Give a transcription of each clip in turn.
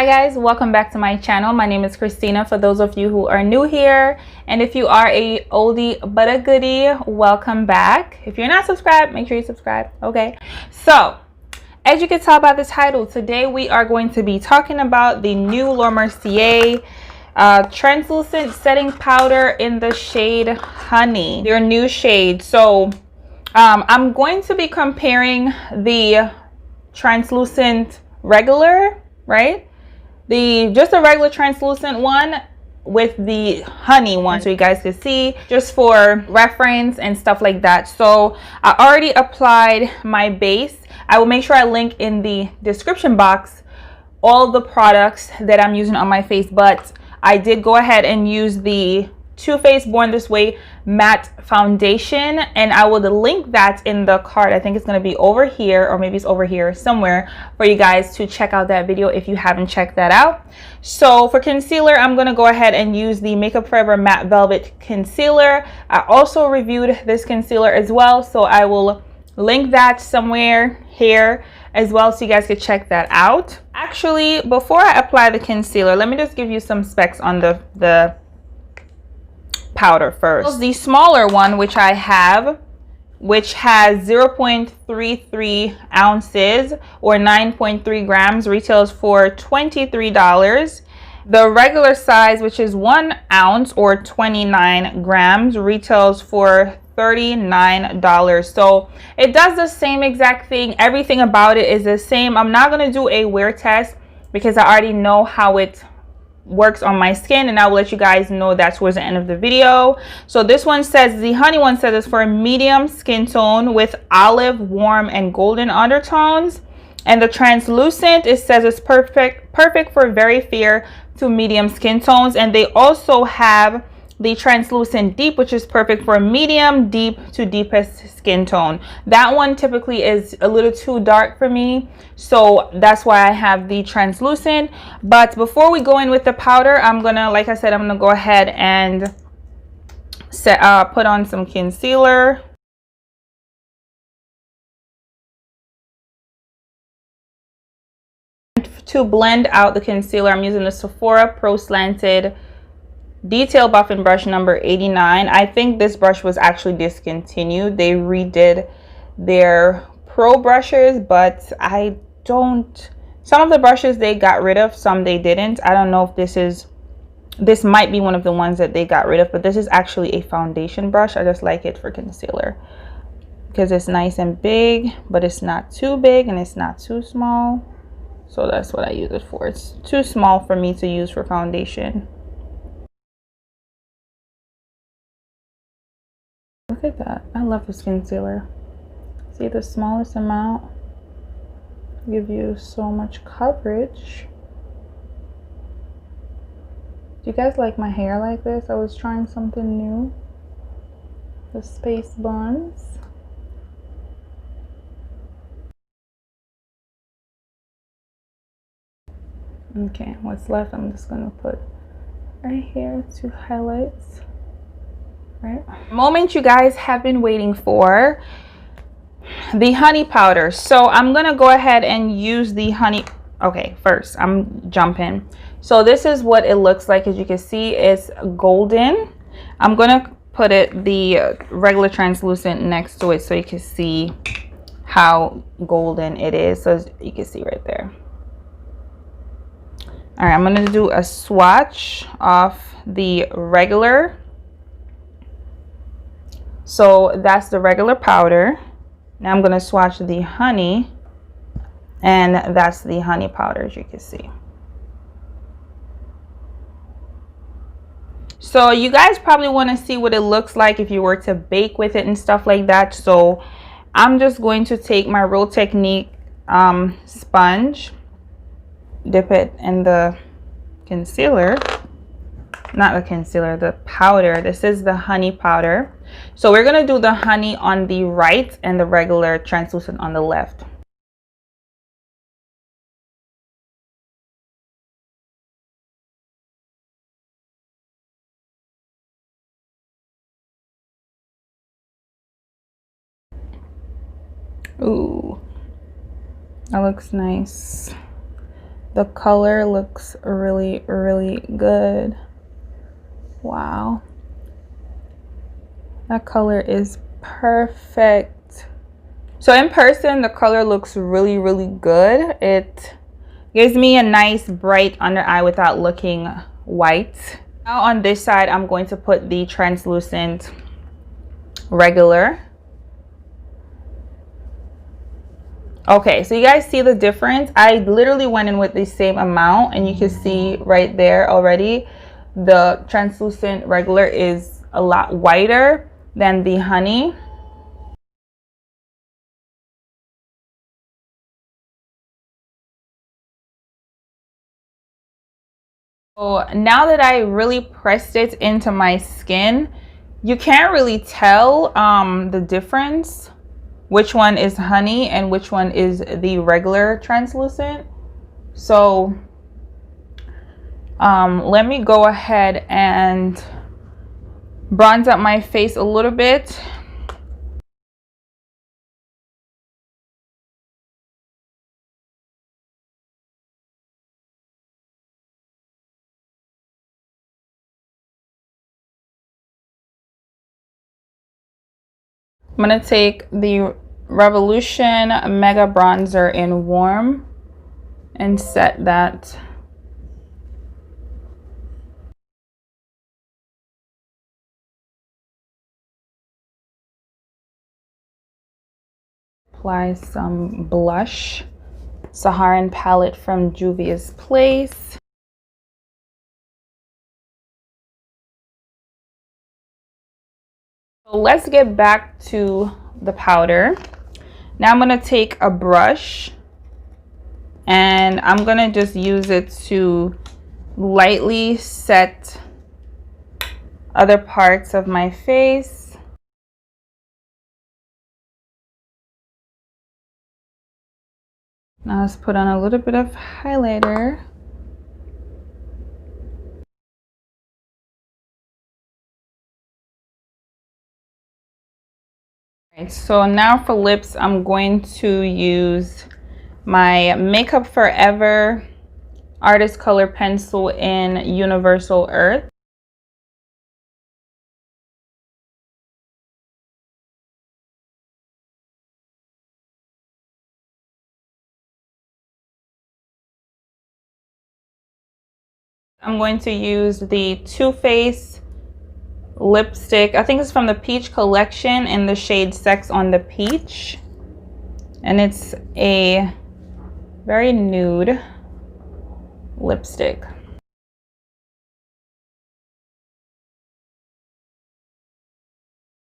Hi guys, welcome back to my channel. My name is Christina for those of you who are new here, and if you are a oldie but a goodie, welcome back. If you're not subscribed, make sure you subscribe. Okay, so as you can tell by the title, today we are going to be talking about the new Mercier translucent setting powder in the shade Honey, their new shade. So I'm going to be comparing the translucent regular, right, just a regular translucent one with the honey one, so you guys can see, just for reference and stuff like that. So I already applied my base. I will make sure I link in the description box all the products that I'm using on my face, but I did go ahead and use the Too Faced Born This Way matte foundation, and I will link that in the card. I think it's going to be over here, or maybe it's over here somewhere, for you guys to check out that video if you haven't checked that out. So for concealer, I'm going to go ahead and use the Makeup Forever Matte Velvet Concealer. I also reviewed this concealer as well, so I will link that somewhere here as well, so you guys can check that out. Actually, before I apply the concealer, let me just give you some specs on the powder first. The smaller one, which I have, which has 0.33 ounces or 9.3 grams, retails for $23. The regular size, which is 1 ounce or 29 grams, retails for $39. So it does the same exact thing. Everything about it is the same. I'm not going to do a wear test because I already know how it works on my skin, and I will let you guys know that towards the end of the video. So this one says, the honey one says it's for medium skin tone with olive, warm, and golden undertones. And the translucent, it says it's perfect for very fair to medium skin tones. And they also have the translucent deep, which is perfect for medium, deep to deepest skin tone. That one typically is a little too dark for me, so that's why I have the translucent. But before we go in with the powder, I'm gonna, like I said, I'm gonna go ahead and put on some concealer. To blend out the concealer, I'm using the Sephora Pro Slanted Detail Buffing Brush number 89. I think this brush was actually discontinued. They redid their pro brushes, but some of the brushes they got rid of, some they didn't. I don't know if this might be one of the ones that they got rid of, but this is actually a foundation brush. I just like it for concealer because it's nice and big, but it's not too big and it's not too small. So that's what I use it for. It's too small for me to use for foundation. Look at that. I love this concealer. See, the smallest amount give you so much coverage. Do you guys like my hair like this? I was trying something new. The space buns. Okay, what's left, I'm just gonna put right here to highlights. Right. Moment you guys have been waiting for, the honey powder. So I'm gonna go ahead and use the honey. Okay, first I'm jumping. So this is what it looks like. As you can see, it's golden. I'm gonna put the regular translucent next to it so you can see how golden it is. So you can see right there. All right, I'm gonna do a swatch of the regular. So that's the regular powder. Now I'm going to swatch the honey, and that's the honey powder, as you can see. So you guys probably want to see what it looks like if you were to bake with it and stuff like that. So I'm just going to take my Real Technique sponge, dip it in the concealer. Not the concealer, the powder. This is the honey powder. So we're going to do the honey on the right and the regular translucent on the left. Ooh, that looks nice. The color looks really, really good. Wow. That color is perfect. So in person, the color looks really, really good. It gives me a nice bright under eye without looking white. Now on this side, I'm going to put the translucent regular. Okay, so you guys see the difference? I literally went in with the same amount, and you can see right there already the translucent regular is a lot whiter than the honey. So now that I really pressed it into my skin, you can't really tell the difference, which one is honey and which one is the regular translucent. So let me go ahead and bronze up my face a little bit. I'm gonna take the Revolution Mega Bronzer in Warm and set that. Apply some blush, Saharan palette from Juvia's Place. So let's get back to the powder. Now I'm gonna take a brush and I'm gonna just use it to lightly set other parts of my face. Now let's put on a little bit of highlighter. Right, so now for lips, I'm going to use my Makeup Forever Artist Color Pencil in Universal Earth. I'm going to use the Too Faced lipstick. I think it's from the Peach collection in the shade Sex on the Peach. And it's a very nude lipstick.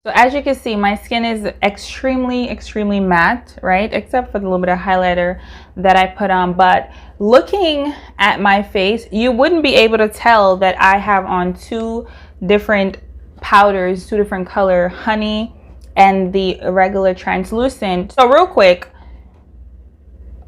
So as you can see, my skin is extremely matte, right? Except for the little bit of highlighter that I put on. But looking at my face, you wouldn't be able to tell that I have on two different powders, two different color, honey and the regular translucent. So real quick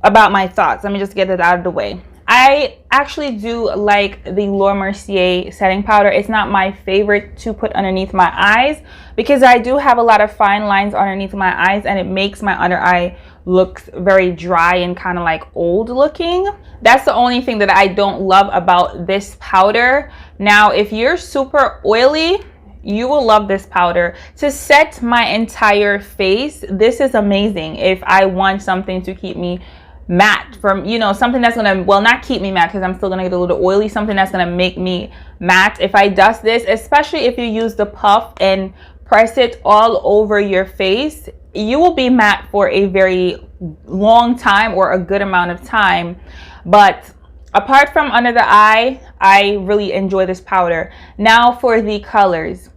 about my thoughts, let me just get it out of the way. I actually do like the Mercier setting powder. It's not my favorite to put underneath my eyes because I do have a lot of fine lines underneath my eyes and it makes my under eye look very dry and kind of like old looking. That's the only thing that I don't love about this powder. Now, if you're super oily, you will love this powder. To set my entire face, this is amazing if I want something to keep me matte, from, you know, something that's gonna, well, not keep me matte because I'm still gonna get a little oily, something that's gonna make me matte. If I dust this, especially if you use the puff and press it all over your face, you will be matte for a very long time or a good amount of time. But apart from under the eye, I really enjoy this powder. Now for the colors,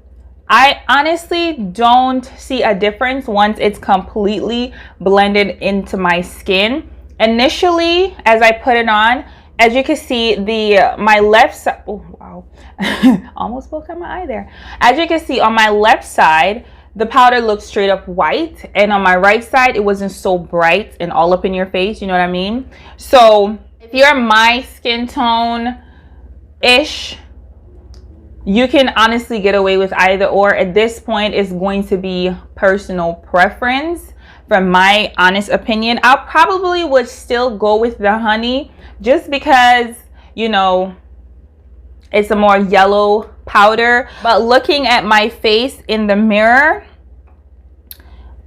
I honestly don't see a difference once it's completely blended into my skin. Initially, as I put it on, as you can see, my left side, oh wow, almost broke out my eye there. As you can see, on my left side, the powder looks straight up white, and on my right side, it wasn't so bright and all up in your face, you know what I mean? So if you're my skin tone ish, you can honestly get away with either or. At this point, it's going to be personal preference. from my honest opinion. I probably would still go with the honey just because, you know, it's a more yellow powder. But looking at my face in the mirror,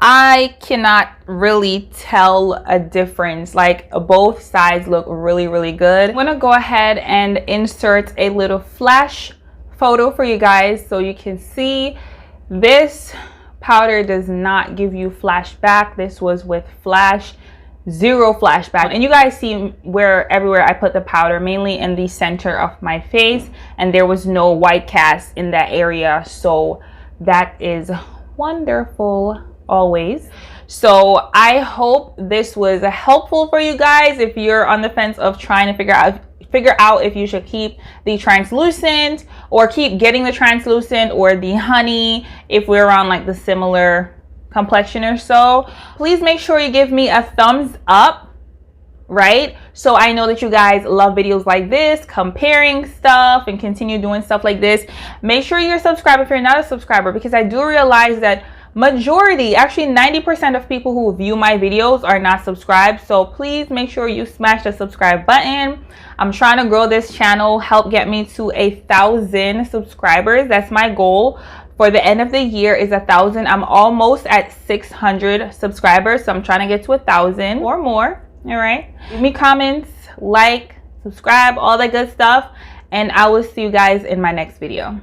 I cannot really tell a difference. Like, both sides look really, really good. I'm gonna go ahead and insert a little flash photo for you guys so you can see. This powder does not give you flashback. This was with flash, zero flashback. And you guys see where everywhere I put the powder, mainly in the center of my face, and there was no white cast in that area, so that is wonderful always. So I hope this was helpful for you guys if you're on the fence of trying to figure out if you should keep the translucent or keep getting the translucent or the honey if we're on like the similar complexion or so. Please make sure you give me a thumbs up, right? So I know that you guys love videos like this, comparing stuff and continue doing stuff like this. Make sure you're subscribed if you're not a subscriber, because I do realize that majority, actually 90% of people who view my videos are not subscribed. So please make sure you smash the subscribe button. I'm trying to grow this channel, help get me to 1,000 subscribers. That's my goal for the end of the year, is 1,000. I'm almost at 600 subscribers, so I'm trying to get to 1,000 or more. All right, leave me comments, like, subscribe, all that good stuff, and I will see you guys in my next video.